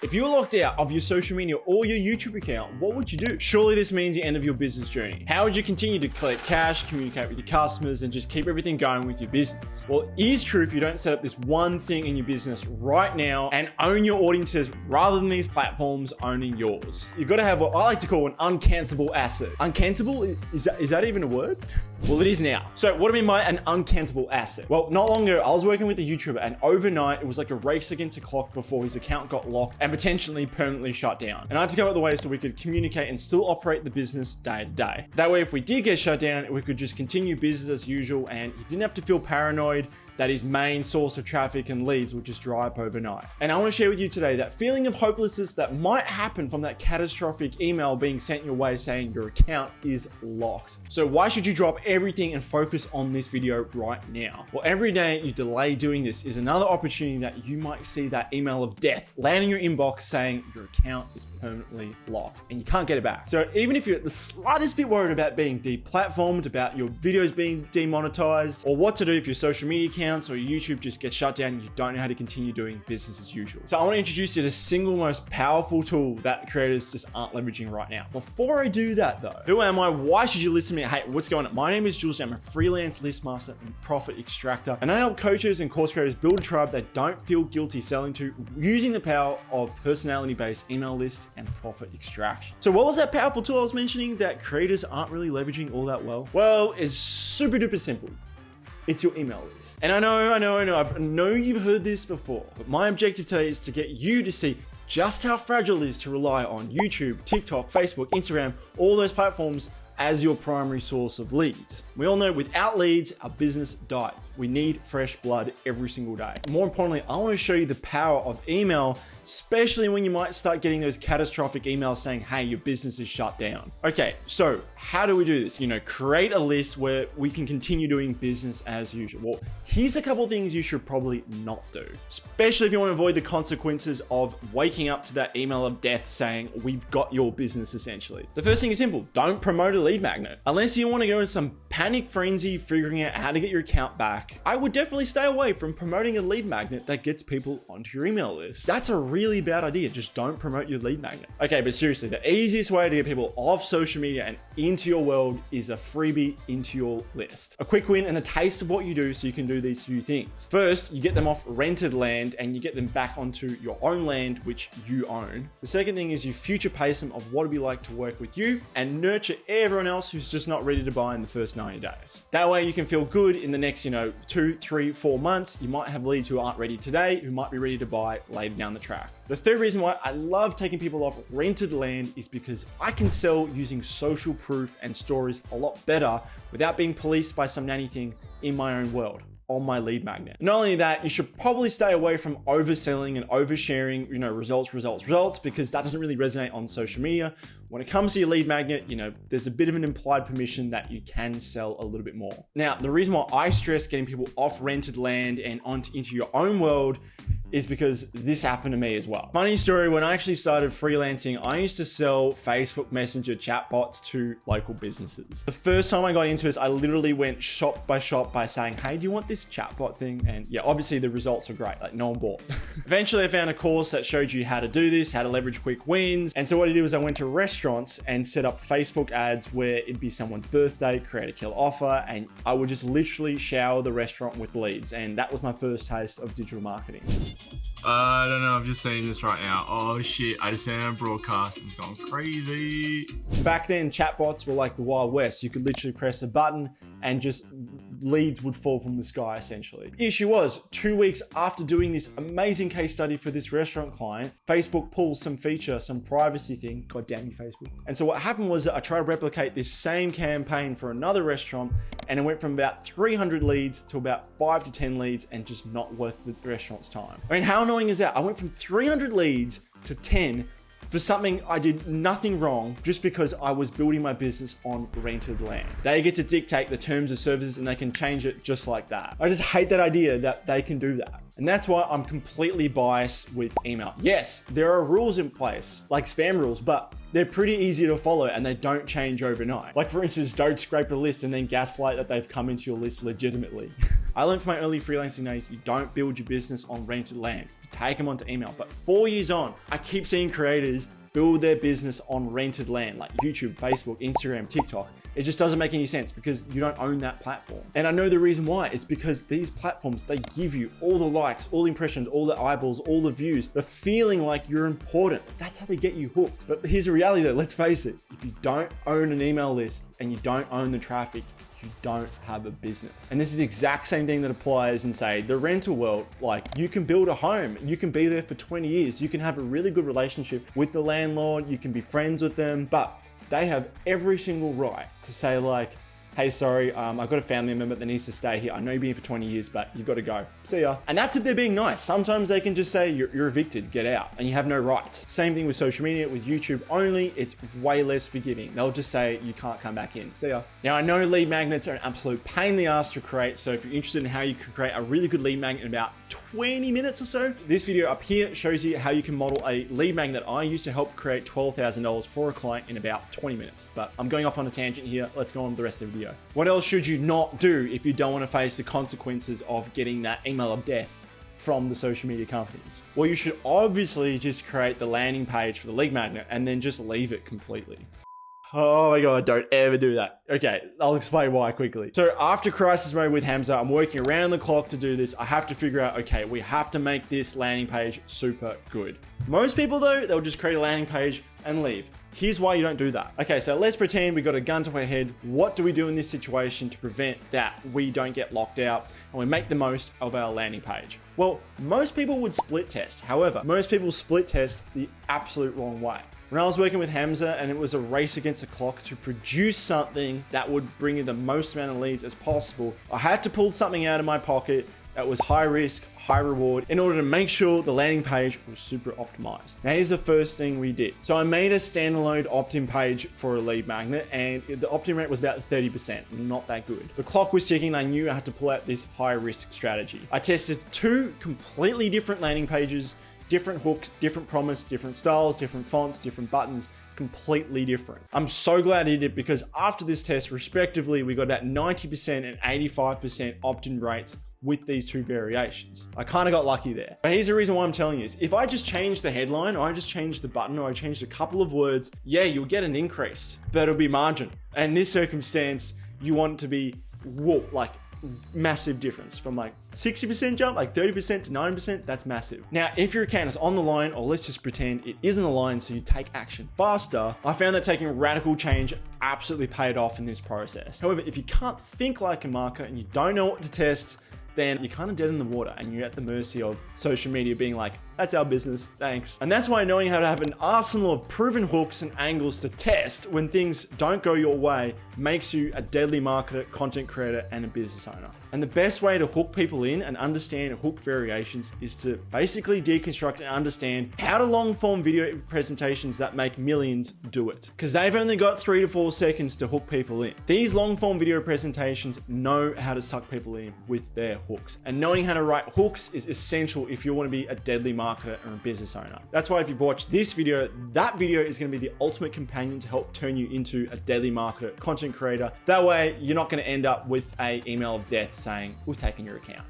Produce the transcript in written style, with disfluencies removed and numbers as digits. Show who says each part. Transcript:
Speaker 1: If you were locked out of your social media or your YouTube account, what would you do? Surely this means the end of your business journey. How would you continue to collect cash, communicate with your customers, and just keep everything going with your business? Well, it is true if you don't set up this one thing in your business right now and own your audiences rather than these platforms owning yours. You've got to have what I like to call an uncancelable asset. Uncancelable? Is that even a word? Well, it is now. So what do I mean by an uncancelable asset? Well, not long ago, I was working with a YouTuber and overnight, it was like a race against the clock before his account got locked and potentially permanently shut down. And I had to go out of the way so we could communicate and still operate the business day to day. That way, if we did get shut down, we could just continue business as usual and you didn't have to feel paranoid that his main source of traffic and leads would just dry up overnight. And I want to share with you today that feeling of hopelessness that might happen from that catastrophic email being sent your way saying your account is locked. So why should you drop everything and focus on this video right now? Well, every day you delay doing this is another opportunity that you might see that email of death land in your inbox saying your account is permanently locked and you can't get it back. So even if you're the slightest bit worried about being deplatformed, about your videos being demonetized, or what to do if your social media account or YouTube just gets shut down and you don't know how to continue doing business as usual. So I want to introduce you to the single most powerful tool that creators just aren't leveraging right now. Before I do that though, who am I? Why should you listen to me? Hey, what's going on? My name is Jules. I'm a freelance list master and profit extractor. And I help coaches and course creators build a tribe they don't feel guilty selling to using the power of personality-based email list and profit extraction. So what was that powerful tool I was mentioning that creators aren't really leveraging all that well? Well, it's super duper simple. It's your email list. And I know you've heard this before, but my objective today is to get you to see just how fragile it is to rely on YouTube, TikTok, Facebook, Instagram, all those platforms as your primary source of leads. We all know without leads, our business dies. We need fresh blood every single day. More importantly, I want to show you the power of email, especially when you might start getting those catastrophic emails saying, hey, your business is shut down. Okay, so how do we do this? Create a list where we can continue doing business as usual. Well, here's a couple of things you should probably not do, especially if you want to avoid the consequences of waking up to that email of death saying, we've got your business essentially. The first thing is simple. Don't promote a lead magnet. Unless you want to go in some panic frenzy figuring out how to get your account back, I would definitely stay away from promoting a lead magnet that gets people onto your email list. That's a really bad idea. Just don't promote your lead magnet. Okay, but seriously, the easiest way to get people off social media and into your world is a freebie into your list. A quick win and a taste of what you do so you can do these few things. First, you get them off rented land and you get them back onto your own land, which you own. The second thing is you future pace them of what it'd be like to work with you and nurture everyone else who's just not ready to buy in the first 90 days. That way you can feel good in the next, 2, 3, 4 months. You might have leads who aren't ready today, who might be ready to buy later down the track. The third reason why I love taking people off rented land is because I can sell using social proof and stories a lot better without being policed by some nanny thing in my own world on my lead magnet. Not only that, you should probably stay away from overselling and oversharing, results, because that doesn't really resonate on social media. When it comes to your lead magnet, there's a bit of an implied permission that you can sell a little bit more. Now, the reason why I stress getting people off rented land and into your own world is because this happened to me as well. Funny story, when I actually started freelancing, I used to sell Facebook Messenger chatbots to local businesses. The first time I got into this, I literally went shop by shop by saying, hey, do you want this chatbot thing? And yeah, obviously the results were great, like no one bought. Eventually I found a course that showed you how to do this, how to leverage quick wins. And so what I did was I went to restaurants and set up Facebook ads where it'd be someone's birthday, create a killer offer, and I would just literally shower the restaurant with leads. And that was my first taste of digital marketing.
Speaker 2: I don't know, I'm just saying this right now. Oh shit, I just sent out a broadcast. It's gone crazy.
Speaker 1: Back then, chatbots were like the Wild West. You could literally press a button and just leads would fall from the sky, essentially. The issue was, 2 weeks after doing this amazing case study for this restaurant client, Facebook pulls some feature, some privacy thing. God damn you, Facebook. And so what happened was that I tried to replicate this same campaign for another restaurant, and it went from about 300 leads to about 5 to 10 leads, and just not worth the restaurant's time. I mean, how annoying is that? I went from 300 leads to 10 for something I did nothing wrong, just because I was building my business on rented land. They get to dictate the terms of services and they can change it just like that. I just hate that idea that they can do that. And that's why I'm completely biased with email. Yes, there are rules in place, like spam rules, but they're pretty easy to follow and they don't change overnight. Like for instance, don't scrape a list and then gaslight that they've come into your list legitimately. I learned from my early freelancing days, you don't build your business on rented land. You take them onto email. But 4 years on, I keep seeing creators build their business on rented land like YouTube, Facebook, Instagram, TikTok. It just doesn't make any sense because you don't own that platform. And I know the reason why. It's because these platforms, they give you all the likes, all the impressions, all the eyeballs, all the views, the feeling like you're important. That's how they get you hooked. But here's the reality though, let's face it. If you don't own an email list and you don't own the traffic, you don't have a business. And this is the exact same thing that applies in, say, the rental world. Like, you can build a home, you can be there for 20 years, you can have a really good relationship with the landlord, you can be friends with them, but they have every single right to say like, hey, sorry, I've got a family member that needs to stay here. I know you've been here for 20 years, but you've got to go. See ya. And that's if they're being nice. Sometimes they can just say, you're evicted, get out, and you have no rights. Same thing with social media, with YouTube only, it's way less forgiving. They'll just say, you can't come back in. See ya. Now, I know lead magnets are an absolute pain in the ass to create, so if you're interested in how you can create a really good lead magnet in about 20 minutes or so, this video up here shows you how you can model a lead magnet I used to help create $12,000 for a client in about 20 minutes. But I'm going off on a tangent here. Let's go on with the rest of the video. What else should you not do if you don't want to face the consequences of getting that email of death from the social media companies? Well, you should obviously just create the landing page for the lead magnet and then just leave it completely. Oh my God, don't ever do that. Okay, I'll explain why quickly. So after crisis mode with Hamza, I'm working around the clock to do this. I have to figure out, okay, we have to make this landing page super good. Most people though, they'll just create a landing page and leave. Here's why you don't do that. Okay, so let's pretend we got a gun to our head. What do we do in this situation to prevent that we don't get locked out and we make the most of our landing page? Well, most people would split test. However, most people split test the absolute wrong way. When I was working with Hamza and it was a race against the clock to produce something that would bring in the most amount of leads as possible, I had to pull something out of my pocket that was high risk, high reward in order to make sure the landing page was super optimized. Now here's the first thing we did. So I made a standalone opt-in page for a lead magnet and the opt-in rate was about 30%, not that good. The clock was ticking and I knew I had to pull out this high risk strategy. I tested 2 completely different landing pages, different hooks, different promise, different styles, different fonts, different buttons, completely different. I'm so glad I did it because after this test, respectively, we got about 90% and 85% opt-in rates with these 2 variations. I kind of got lucky there. But here's the reason why I'm telling you this. If I just change the headline, or I just change the button, or I changed a couple of words, yeah, you'll get an increase, but it'll be margin. And in this circumstance, you want it to be, whoa, like massive difference from like 60% jump, like 30% to 9%, that's massive. Now, if your account is on the line, or let's just pretend it isn't on the line so you take action faster, I found that taking radical change absolutely paid off in this process. However, if you can't think like a marketer and you don't know what to test, then you're kind of dead in the water and you're at the mercy of social media being like, that's our business, thanks. And that's why knowing how to have an arsenal of proven hooks and angles to test when things don't go your way makes you a deadly marketer, content creator, and a business owner. And the best way to hook people in and understand hook variations is to basically deconstruct and understand how do long form video presentations that make millions do it. Because they've only got 3 to 4 seconds to hook people in. These long form video presentations know how to suck people in with their hooks. And knowing how to write hooks is essential if you want to be a deadly marketer or a business owner. That's why if you've watched this video, that video is going to be the ultimate companion to help turn you into a deadly marketer, content creator. That way, you're not going to end up with an email of death saying, we've taken your account.